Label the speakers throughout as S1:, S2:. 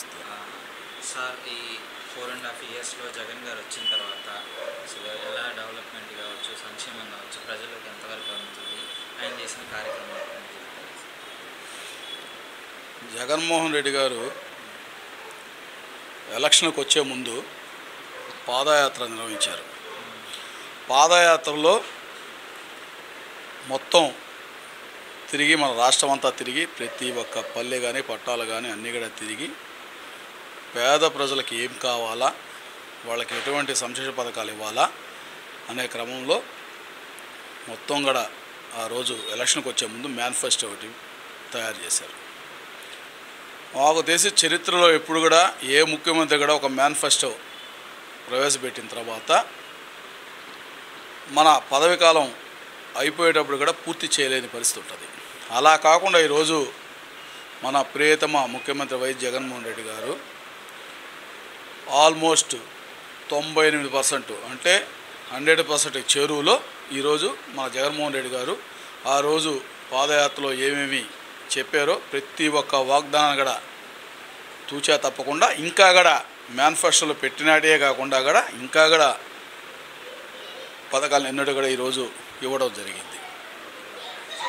S1: నమస్తే
S2: సార్. ఈ 4.5 ఇయర్స్లో జగన్ గారు వచ్చిన తర్వాత అసలు ఎలా డెవలప్మెంట్ కావచ్చు, సంక్షేమం కావచ్చు, ప్రజలకు ఎంతవరకు అందుతుంది, ఆయన చేసిన కార్యక్రమాలు?
S1: జగన్మోహన్ రెడ్డి గారు ఎలక్షన్కి వచ్చే ముందు పాదయాత్ర నిర్వహించారు. పాదయాత్రలో మొత్తం తిరిగి మన రాష్ట్రం అంతా తిరిగి ప్రతి ఒక్క పల్లె కానీ పట్టాలు కానీ అన్నీ కూడా తిరిగి పేద ప్రజలకు ఏం కావాలా, వాళ్ళకి ఎటువంటి సంక్షేమ పథకాలు ఇవ్వాలా అనే క్రమంలో మొత్తం కూడా ఆ రోజు ఎలక్షన్కి వచ్చే ముందు మేనిఫెస్టో ఒకటి తయారు చేశారు. మాకు దేశ చరిత్రలో ఎప్పుడు కూడా ఏ ముఖ్యమంత్రి కూడా ఒక మేనిఫెస్టో ప్రవేశపెట్టిన తర్వాత మన పదవి కాలం అయిపోయేటప్పుడు కూడా పూర్తి చేయలేని పరిస్థితి ఉంటుంది. అలా కాకుండా ఈరోజు మన ప్రియతమ ముఖ్యమంత్రి వైఎస్ జగన్మోహన్ రెడ్డి గారు ఆల్మోస్ట్ 98% అంటే 100% చేరువలో ఈరోజు మన జగన్మోహన్ రెడ్డి గారు ఆ రోజు పాదయాత్రలో ఏమేమి చెప్పారో ప్రతి ఒక్క వాగ్దానం కూడా తూచా తప్పకుండా ఇంకా కూడా మేనిఫెస్టోలో పెట్టినాడే కాకుండా కూడా ఇంకా కూడా పథకాలను ఎన్నడూ కూడా ఈరోజు ఇవ్వడం జరిగింది.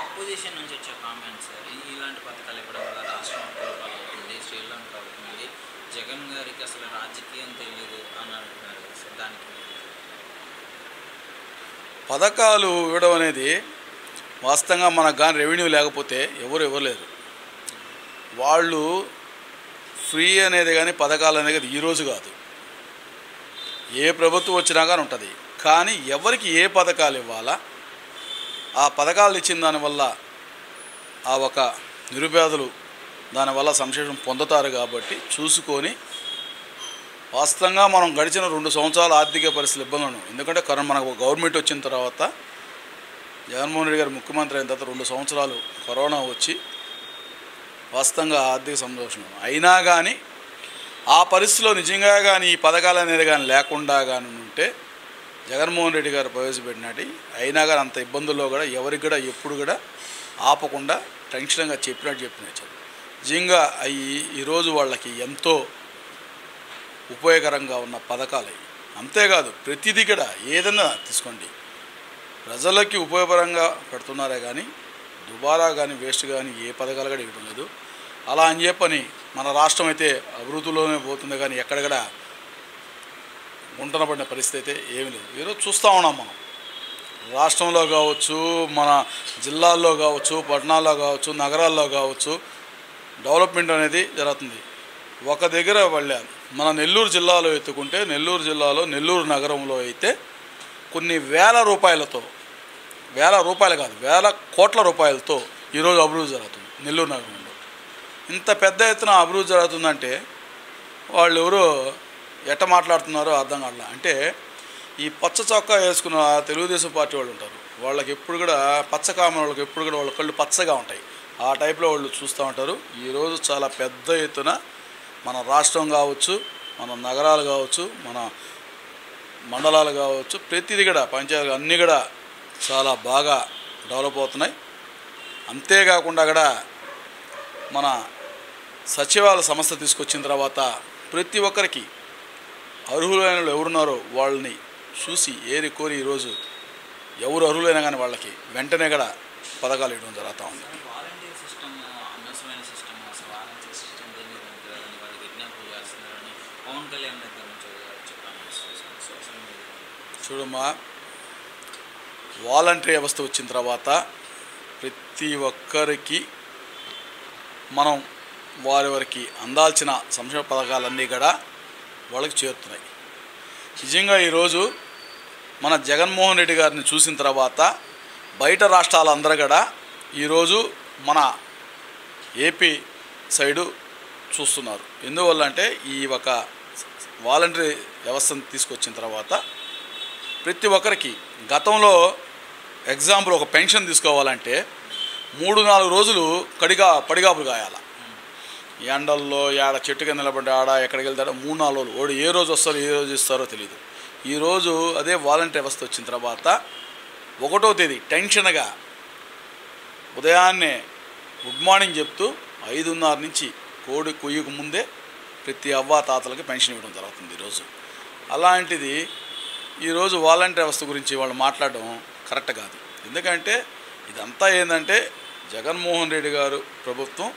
S2: అపోజిషన్ నుంచి వచ్చే కామెంట్స్ ఇలాంటి పథకాలు ఇవ్వడం వల్ల రాష్ట్రం అప్పులపాలు అవుతుంది, శ్రీలంక అవుతుంది, జగన్ గారికి అసలు రాజకీయం తెలియదు అని అంటున్నారు సార్. దానికి
S1: పథకాలు ఇవ్వడం అనేది వాస్తవంగా మనకు కానీ రెవెన్యూ లేకపోతే ఎవరు ఇవ్వలేరు. వాళ్ళు ఫ్రీ అనేది కానీ పథకాలు అనేది ఈరోజు కాదు, ఏ ప్రభుత్వం వచ్చినా కానీ ఉంటుంది. కానీ ఎవరికి ఏ పథకాలు ఇవ్వాలా, ఆ పథకాలు ఇచ్చిన దానివల్ల ఆ ఒక నిరుపేదలు దానివల్ల సంక్షేమం పొందుతారు కాబట్టి చూసుకొని వాస్తవంగా మనం గడిచిన 2 సంవత్సరాల ఆర్థిక పరిస్థితులు ఇబ్బందులు. ఎందుకంటే మనకు గవర్నమెంట్ వచ్చిన తర్వాత జగన్మోహన్ రెడ్డి గారు ముఖ్యమంత్రి అయిన తర్వాత 2 సంవత్సరాలు కరోనా వచ్చి వాస్తవంగా ఆర్థిక సంతోషం అయినా కానీ ఆ పరిస్థితిలో నిజంగా కానీ ఈ పథకాలు అనేది కానీ లేకుండా కానీ ఉంటే జగన్మోహన్ రెడ్డి గారు ప్రవేశపెట్టినట్టు అయినా కానీ అంత ఇబ్బందుల్లో కూడా ఎవరికి కూడా ఎప్పుడు కూడా ఆపకుండా టెన్షన్గా చెప్పినట్టు నిజంగా అవి ఈరోజు వాళ్ళకి ఎంతో ఉపయోగకరంగా ఉన్న పథకాలు. అంతేకాదు ప్రతిదీ కూడా ఏదైనా తీసుకోండి ప్రజలకి ఉపయోగకరంగా పెడుతున్నారే కానీ దుబారా కానీ వేస్ట్ కానీ ఏ పథకాలు కూడా ఇవ్వడం లేదు. అలా అని చెప్పని మన రాష్ట్రం అయితే అభివృద్ధిలోనే పోతుంది కానీ ఎక్కడ కూడా గుంటన పడిన పరిస్థితి అయితే ఏమీ లేదు. ఈరోజు చూస్తూ ఉన్నాం మనం రాష్ట్రంలో కావచ్చు, మన జిల్లాల్లో కావచ్చు, పట్టణాల్లో కావచ్చు, నగరాల్లో కావచ్చు డెవలప్మెంట్ అనేది జరుగుతుంది. ఒక దగ్గర మన నెల్లూరు జిల్లాలో ఎత్తుకుంటే నెల్లూరు జిల్లాలో నెల్లూరు నగరంలో అయితే కొన్ని వేల రూపాయలు కాదు వేల కోట్ల రూపాయలతో ఈరోజు అభివృద్ధి జరుగుతుంది. నెల్లూరు నగరంలో ఇంత పెద్ద ఎత్తున అభివృద్ధి జరుగుతుందంటే వాళ్ళు ఎవరో ఎట్ట మాట్లాడుతున్నారో అర్థం కావట్లా. అంటే ఈ పచ్చ చొక్కా వేసుకున్న తెలుగుదేశం పార్టీ వాళ్ళు ఉంటారు, వాళ్ళకి ఎప్పుడు కూడా పచ్చకామ వాళ్ళకి ఎప్పుడు కూడా వాళ్ళ కళ్ళు పచ్చగా ఉంటాయి. ఆ టైప్లో వాళ్ళు చూస్తూ ఉంటారు. ఈరోజు చాలా పెద్ద ఎత్తున మన రాష్ట్రం కావచ్చు, మన నగరాలు కావచ్చు, మన మండలాలు కావచ్చు, ప్రతిదీ కూడా పంచాయతీలు అన్నీ కూడా చాలా బాగా డెవలప్ అవుతున్నాయి. అంతేకాకుండా కూడా మన సచివాలయ సంస్థ తీసుకొచ్చిన తర్వాత ప్రతి ఒక్కరికి అర్హులైన వాళ్ళు ఎవరున్నారో వాళ్ళని చూసి ఏరి కోరి ఈరోజు ఎవరు అర్హులైనా కానీ వాళ్ళకి వెంటనే కూడా పథకాలు ఇవ్వడం జరుగుతూ ఉంది.
S2: వాలంటీర్ సిస్టమ్ అనవసరమైన సిస్టమ్, అసలు వాలంటీర్ సిస్టమ్ దేని వాళ్ళకి విజ్ఞాపన చేస్తున్నారని పవన్ కళ్యాణ్ దగ్గర నుంచి సోషల్ మీడియా
S1: చూడమ్మా, వాలంటరీ వ్యవస్థ వచ్చిన తర్వాత ప్రతి ఒక్కరికి మనం వారికి అందాల్సిన సంక్షేమ పథకాలన్నీ కూడా వాళ్ళకి చేరుతున్నాయి. నిజంగా ఈరోజు మన జగన్మోహన్ రెడ్డి గారిని చూసిన తర్వాత బయట రాష్ట్రాలందరూ కూడా ఈరోజు మన ఏపీ సైడు చూస్తున్నారు. ఎందువల్ల అంటే ఈ ఒక వాలంటరీ వ్యవస్థను తీసుకొచ్చిన తర్వాత ప్రతి ఒక్కరికి గతంలో ఎగ్జాంపుల్ ఒక పెన్షన్ తీసుకోవాలంటే 3-4 రోజులు పడిగాపులు కాయాల. ఎండల్లో ఆడ చెట్టు కింద నిలబడి ఆడ ఎక్కడికి వెళ్తాడో 3-4 రోజులు వాడు ఏ రోజు వస్తారో ఏ రోజు ఇస్తారో తెలియదు. ఈరోజు అదే వాలంటరీ వ్యవస్థ వచ్చిన తర్వాత 1వ తేదీ టెన్షన్గా ఉదయాన్నే గుడ్ మార్నింగ్ చెప్తూ 5:30 నుంచి కోడి కొయ్యకు ముందే ప్రతి అవ్వ తాతలకి పెన్షన్ ఇవ్వడం జరుగుతుంది ఈరోజు. అలాంటిది ఈరోజు వాలంటీర్ వ్యవస్థ గురించి వాళ్ళు మాట్లాడడం కరెక్ట్ కాదు. ఎందుకంటే ఇదంతా ఏంటంటే జగన్మోహన్ రెడ్డి గారు ప్రభుత్వం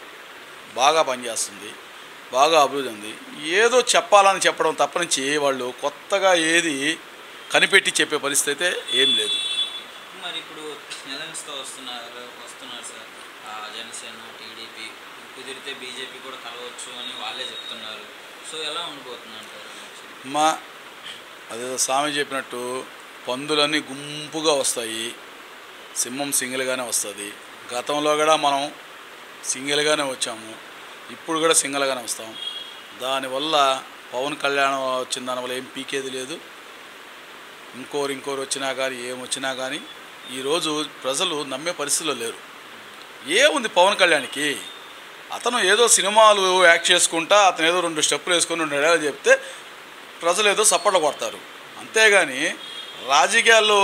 S1: బాగా పనిచేస్తుంది, బాగా అభివృద్ధి ఉంది. ఏదో చెప్పాలని చెప్పడం తప్పనించి వాళ్ళు కొత్తగా ఏది కనిపెట్టి చెప్పే పరిస్థితి అయితే ఏం లేదు.
S2: మరి ఇప్పుడు ఎలక్షన్స్తో వస్తున్నారు సార్, జనసేన టీడీపీ కుదిరితే బీజేపీ కూడా కలవచ్చు అని వాళ్ళే చెప్తున్నారు. సో ఎలా ఉండిపోతుంది అంటారు?
S1: అదే స్వామి చెప్పినట్టు పందులన్నీ గుంపుగా వస్తాయి, సింహం సింగిల్గానే వస్తుంది. గతంలో కూడా మనం సింగిల్గానే వచ్చాము, ఇప్పుడు కూడా సింగిల్గానే వస్తాం. దానివల్ల పవన్ కళ్యాణ్ వచ్చిన దానివల్ల ఏం పీకేది లేదు. ఇంకోరు వచ్చినా కానీ ఏమొచ్చినా కానీ ఈరోజు ప్రజలు నమ్మే పరిస్థితిలో లేరు. ఏముంది పవన్ కళ్యాణ్కి? అతను ఏదో సినిమాలు యాక్ట్ చేసుకుంటా అతను ఏదో 2 స్టెప్పులు వేసుకొని 2 డైలాగులు చెప్తే ప్రజలు ఏదో సపోర్ట్ కొడతారు. అంతేగాని రాజకీయాల్లో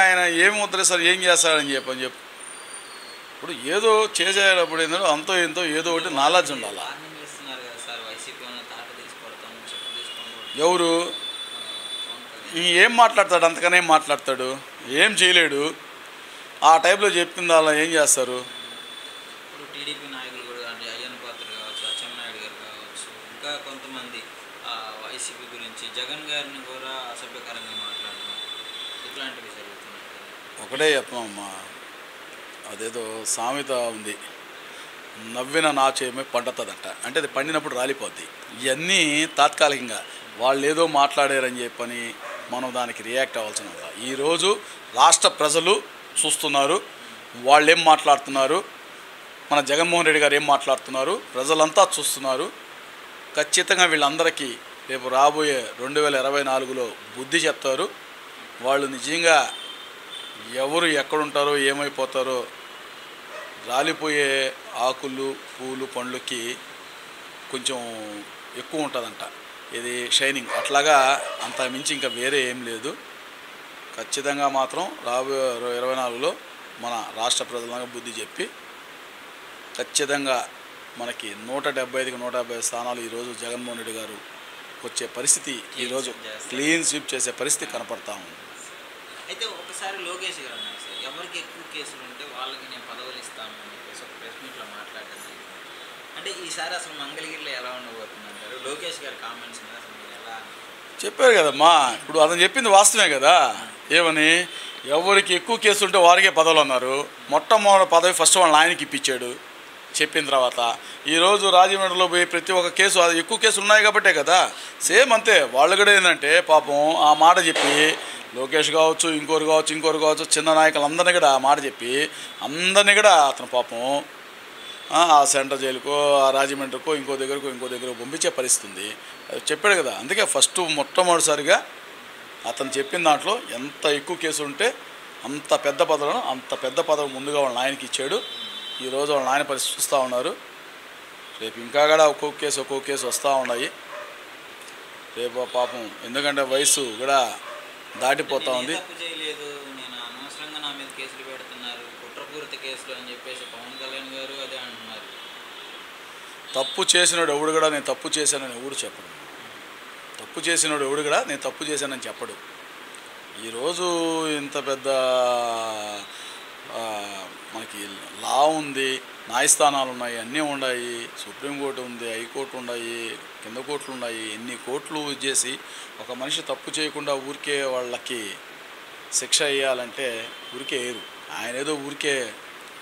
S1: ఆయన ఏమి ముద్రేస్తారు, ఏం చేస్తాడని చెప్పు. ఇప్పుడు ఏదో చేసేటప్పుడు ఏంటంటే అంతో ఎంతో ఏదో ఒకటి నాలెడ్జ్ ఉండాలి. ఎవరు ఏం మాట్లాడతాడు? అంతకనే మాట్లాడతాడు, ఏం చేయలేడు. ఆ టైప్లో చెప్పింది అలా ఏం చేస్తారు?
S2: ఇప్పుడు టీడీపీ నాయకులు కూడా అంటే అయ్యన్న పాత్ర కావచ్చు, అచ్చెన్నాయుడు గారు కావచ్చు, ఇంకా కొంతమంది వైసీపీ గురించి జగన్ గారిని కూడా అసభ్యకరంగా మాట్లాడడం ఇట్లాంటివి జరుగుతున్నాయి.
S1: ఒకటే చెప్పమ్మా, అదేదో సామెత ఉంది, నవ్విన నాచేమే పండుతుందంట. అంటే అది పండినప్పుడు రాలిపోద్ది. ఇవన్నీ తాత్కాలికంగా వాళ్ళు ఏదో మాట్లాడారని చెప్పని మనం దానికి రియాక్ట్ అవ్వాల్సిన. ఈరోజు రాష్ట్ర ప్రజలు చూస్తున్నారు, వాళ్ళు ఏం మాట్లాడుతున్నారు, మన జగన్మోహన్ రెడ్డి గారు ఏం మాట్లాడుతున్నారు, ప్రజలంతా చూస్తున్నారు. ఖచ్చితంగా వీళ్ళందరికీ రేపు రాబోయే 2024లో బుద్ధి చెప్తారు. వాళ్ళు నిజంగా ఎవరు ఎక్కడుంటారో ఏమైపోతారో, రాలిపోయే ఆకులు పూలు పండ్లకి కొంచెం ఎక్కువ ఉంటుందంట ఇది షైనింగ్. అట్లాగా అంత మించి ఇంకా వేరే ఏం లేదు. ఖచ్చితంగా మాత్రం రాబోయే 2024లో మన రాష్ట్ర ప్రజలంగా బుద్ధి చెప్పి ఖచ్చితంగా మనకి 175కి 150 స్థానాలు ఈరోజు జగన్మోహన్ రెడ్డి గారు వచ్చే పరిస్థితి, ఈరోజు క్లీన్ స్వీప్ చేసే పరిస్థితి కనపడతా ఉంది.
S2: అయితే ఒకసారి లోకేష్ గారు అన్నారు సార్, ఎవరికి ఎక్కువ కేసులు ఉంటే వాళ్ళకి నేను పదవులు ఇస్తాను అని చెప్పేసి ఒక ప్రెస్ మీట్లో మాట్లాడారు. అంటే ఈసారి అసలు మంగళగిరిలో ఎలా ఉండబోతుంది అంటారు? లోకేష్ గారి కామెంట్స్ మీద అసలు మీరు ఎలా
S1: చెప్పారు కదమ్మా? ఇప్పుడు అతను చెప్పింది వాస్తవమే కదా. ఏమని ఎవరికి ఎక్కువ కేసులు ఉంటే వారికే పదవులు అన్నారు. మొట్టమొదటి పదవి ఫస్ట్ వాళ్ళ ఆయనకి ఇప్పించాడు. చెప్పిన తర్వాత ఈరోజు రాజమండ్రిలో పోయి ప్రతి ఒక్క కేసు, అది ఎక్కువ కేసులు ఉన్నాయి కాబట్టే కదా. సేమ్ అంతే వాళ్ళు కూడా ఏంటంటే పాపం ఆ మాట చెప్పి లోకేష్ కావచ్చు, ఇంకోరు కావచ్చు, చిన్న నాయకులందరినీ కూడా ఆ మాట చెప్పి అందరినీ కూడా అతను పాపం ఆ సెంట్రల్ జైలుకో, ఆ రాజమండ్రికో, ఇంకో దగ్గర పంపించే పరిస్థితి చెప్పాడు కదా. అందుకే ఫస్ట్ మొట్టమొదటిసారిగా అతను చెప్పిన దాంట్లో ఎంత ఎక్కువ కేసులు ఉంటే అంత పెద్ద పదవి ముందుగా వాళ్ళ నాయనకి ఇచ్చాడు. ఈరోజు వాళ్ళ నాయన పరిస్థితి చూస్తూ ఉన్నారు. రేపు ఇంకా కూడా ఒక్కొక్క కేసు వస్తూ ఉన్నాయి రేపు పాపం. ఎందుకంటే వయసు కూడా దాటిపోతూ ఉంది.
S2: చేయలేదు, నేను అనవసరంగా నా మీద కేసులు పెడుతున్నారు, కుట్రపూరిత కేసులు అని చెప్పేసి పవన్ కళ్యాణ్ గారు అదే అంటున్నారు.
S1: తప్పు చేసినాడు ఎవడు కూడా నేను తప్పు చేశానని ఎవడు చెప్పడు. తప్పు చేసినాడు ఎవడు కూడా నేను తప్పు చేశానని చెప్పడు. ఈరోజు ఇంత పెద్ద మనకి లా ఉంది, న్యాయస్థానాలు ఉన్నాయి, అన్నీ ఉన్నాయి, సుప్రీంకోర్టు ఉంది, హైకోర్టు ఉన్నాయి, కింద కోర్టులు ఉన్నాయి. ఎన్ని కోర్టులు చేసి ఒక మనిషి తప్పు చేయకుండా ఊరికే వాళ్ళకి శిక్ష వేయాలంటే ఊరికే వేయరు. ఆయన ఏదో ఊరికే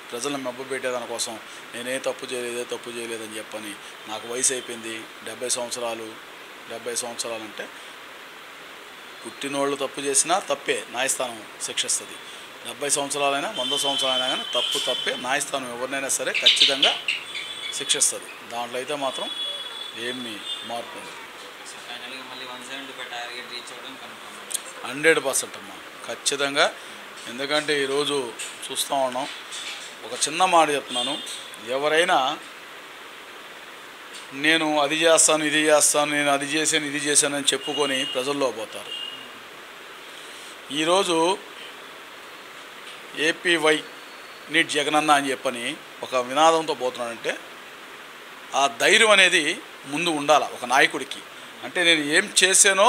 S1: ప్రజలను మెబ్బపెట్టేదాని కోసం నేనే తప్పు చేయలేదని చెప్పని, నాకు వయసు అయిపోయింది 70 సంవత్సరాలు అంటే పుట్టినోళ్ళు తప్పు చేసినా తప్పే, న్యాయస్థానం శిక్షిస్తుంది. 70 సంవత్సరాలైనా 100 సంవత్సరాలైనా కానీ తప్పే, న్యాయస్థానం ఎవరినైనా సరే ఖచ్చితంగా శిక్షిస్తుంది. దాంట్లో అయితే మాత్రం ఏమీ మార్పు ఉంది. 100% అమ్మా ఖచ్చితంగా. ఎందుకంటే ఈరోజు చూస్తూ ఉన్నాం. ఒక చిన్న మాట చెప్తున్నాను, ఎవరైనా నేను అది చేస్తాను ఇది చేస్తాను, నేను అది చేశాను ఇది చేశాను అని చెప్పుకొని ప్రజల్లో పోతారు. ఈరోజు ఏపీవై నీట్ జగనన్న అని చెప్పని ఒక వినాదంతో పోతున్నాడంటే ఆ ధైర్యం అనేది ముందు ఉండాలి ఒక నాయకుడికి. అంటే నేను ఏం చేశానో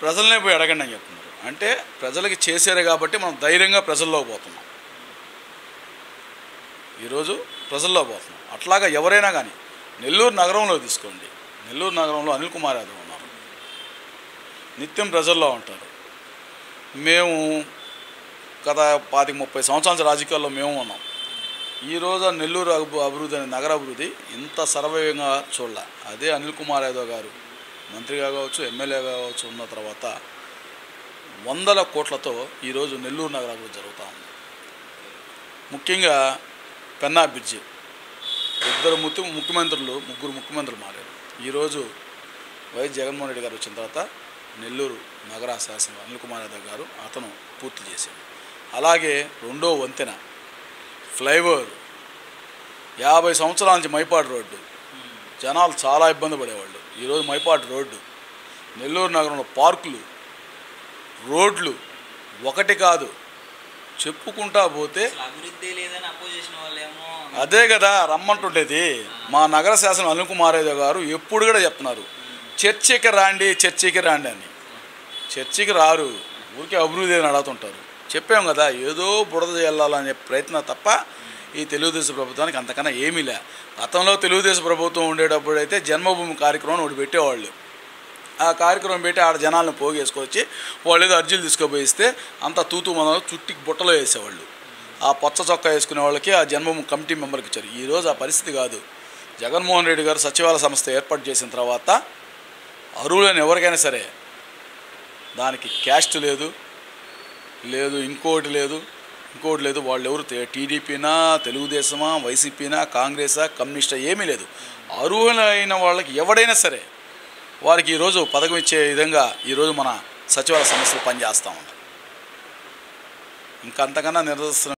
S1: ప్రజలనే పోయి అడగండి అని చెప్తున్నారు. అంటే ప్రజలకి చేశారు కాబట్టి మనం ధైర్యంగా ప్రజల్లో పోతున్నాం, ఈరోజు ప్రజల్లో పోతున్నాం. అట్లాగా ఎవరైనా కానీ నెల్లూరు నగరంలో తీసుకోండి, నెల్లూరు నగరంలో అనిల్ కుమార్ యాదవ్ ఉన్నారు, నిత్యం ప్రజల్లో ఉంటారు. మేము గత 25-30 సంవత్సరాల రాజకీయాల్లో మేము ఉన్నాం. ఈరోజు నెల్లూరు అభివృద్ధి అనే నగర అభివృద్ధి ఇంత సర్వవేగంగా చూడాల. అదే అనిల్ కుమార్ యాదవ్ గారు మంత్రిగా కావచ్చు, ఎమ్మెల్యేగా కావచ్చు ఉన్న తర్వాత 100 కోట్లతో ఈరోజు నెల్లూరు నగర అభివృద్ధి జరుగుతూ ఉంది. ముఖ్యంగా పెన్నా బ్రిడ్జి, ముగ్గురు ముఖ్యమంత్రులు మారారు. ఈరోజు వైఎస్ జగన్మోహన్ రెడ్డి గారు వచ్చిన తర్వాత నెల్లూరు నగర శాసనం అనిల్ కుమార్ యాదవ్ గారు అతను పూర్తి చేశాడు. అలాగే రెండో వంతెన ఫ్లైఓవర్ 50 సంవత్సరాల నుంచి మైపాడు రోడ్డు జనాలు చాలా ఇబ్బంది పడేవాళ్ళు. ఈరోజు మైపాడు రోడ్డు, నెల్లూరు నగరంలో పార్కులు, రోడ్లు ఒకటి కాదు చెప్పుకుంటా పోతే
S2: అభివృద్ధి లేదని అపోజిషన్ వాళ్ళేమో
S1: అదే కదా రమ్మంటుండేది. మా నగర శాసనం అనిల్ కుమార్ యాదవ్ గారు ఎప్పుడు కూడా చెప్తున్నారు, చర్చికి రాండి అని. చర్చికి రారు, ఊరికే అభివృద్ధి అని అడుగుతుంటారు. చెప్పాం కదా, ఏదో బురద చేయాలనే ప్రయత్నం తప్ప ఈ తెలుగుదేశం ప్రభుత్వానికి అంతకన్నా ఏమీ లే. గతంలో తెలుగుదేశం ప్రభుత్వం ఉండేటప్పుడు అయితే జన్మభూమి కార్యక్రమం ఒకటి పెట్టేవాళ్ళు. ఆ కార్యక్రమం పెట్టి ఆడ జనాలను పోగేసుకొచ్చి వాళ్ళు ఏదో అర్జీలు తీసుకుపోయిస్తే అంత తూతూ మనం చుట్టికి బుట్టలో వేసేవాళ్ళు. ఆ పచ్చ చొక్కా వేసుకునే వాళ్ళకి ఆ జన్మభూమి కమిటీ మెంబర్కి ఇచ్చారు. ఈరోజు ఆ పరిస్థితి కాదు. జగన్మోహన్ రెడ్డి గారు సచివాలయ సంస్థ ఏర్పాటు చేసిన తర్వాత అర్హులైన ఎవరికైనా సరే దానికి క్యాస్ట్ లేదు, ఇంకోటి లేదు. వాళ్ళు ఎవరు టీడీపీనా, తెలుగుదేశమా, వైసీపీనా, కాంగ్రెసా, కమ్యూనిస్టా ఏమీ లేదు. అర్హులైన వాళ్ళకి ఎవడైనా సరే వారికి ఈరోజు పథకం ఇచ్చే విధంగా ఈరోజు మన సచివాలయ సంస్థలు పనిచేస్తూ ఉన్నాయి. ఇంకా అంతకన్నా నిరసన